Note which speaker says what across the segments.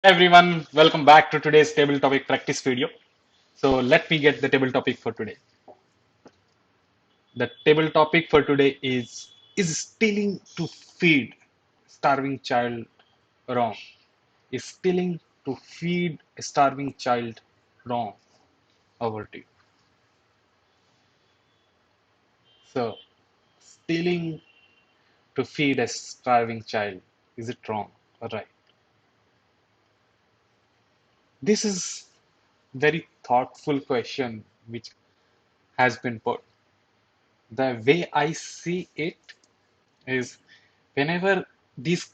Speaker 1: Hi everyone, welcome back to today's table topic practice video. So let me get the table topic for today. The table topic for today is stealing to feed starving child wrong? Is stealing to feed a starving child wrong? Over to you. So stealing to feed a starving child, is it wrong or right? This is very thoughtful question which has been put. The way I see it is whenever these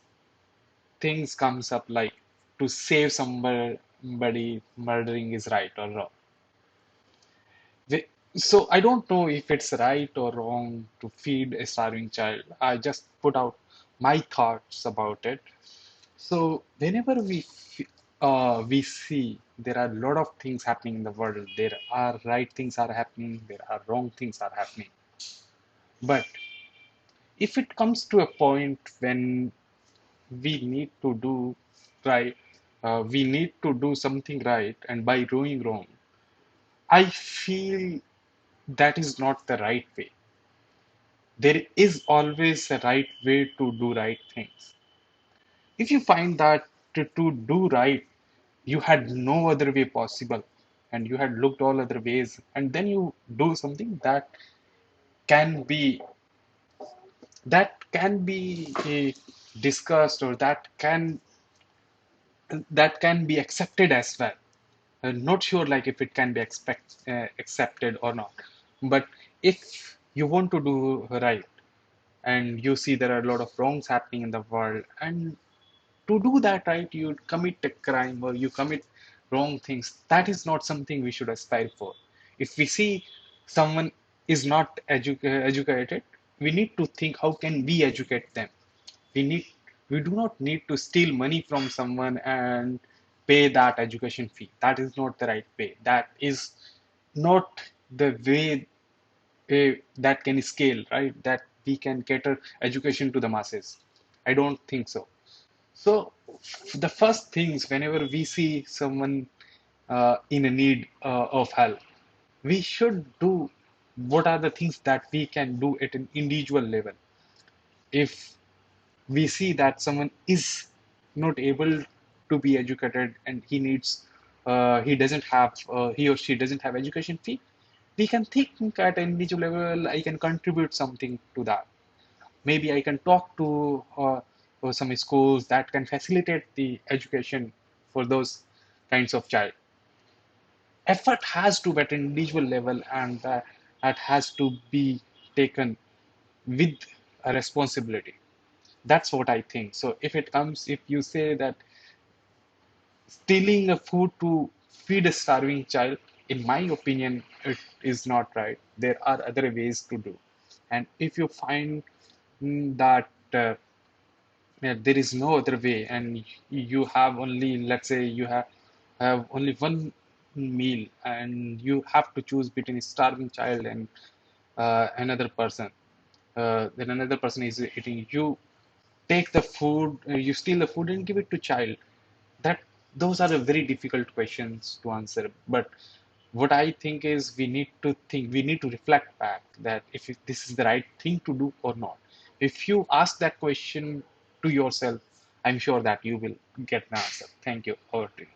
Speaker 1: things comes up like to save somebody murdering is right or wrong. So I don't know if it's right or wrong to feed a starving child. I just put out my thoughts about it. So whenever we see there are a lot of things happening in the world. There are right things are happening. There are wrong things are happening. But if it comes to a point when we need to do right, we need to do something right, and by doing wrong, I feel that is not the right way. There is always a right way to do right things. If you find that to do right, you had no other way possible, and you had looked all other ways, and then you do something can be that can be discussed, or that can be accepted as well. Not sure like if it can be accepted or not. But if you want to do right and you see there are a lot of wrongs happening in the world, and to do that right, you commit a crime or you commit wrong things, that is not something we should aspire for. If we see someone is not educated, we need to think how can we educate them. We do not need to steal money from someone and pay that education fee. That is not the right way. That is not the way that can scale, right? That we can cater education to the masses. I don't think so. So the first things whenever we see someone in a need of help, we should do what are the things that we can do at an individual level. If we see that someone is not able to be educated and he or she doesn't have education fee, we can think at an individual level, I can contribute something to that. Maybe I can talk to some schools that can facilitate the education for those kinds of child. Effort has to be at an individual level, and that has to be taken with a responsibility. That's what I think. So if you say that stealing a food to feed a starving child, in my opinion, it is not right. There are other ways to do. And if you find that there is no other way, and you have only, let's say, have only one meal, and you have to choose between a starving child and another person. Then another person is eating. You take the food, you steal the food and give it to child. That those are a very difficult questions to answer. But what I think is we need to reflect back that if this is the right thing to do or not. If you ask that question to yourself, I'm sure that you will get an answer. Thank you. Over to you.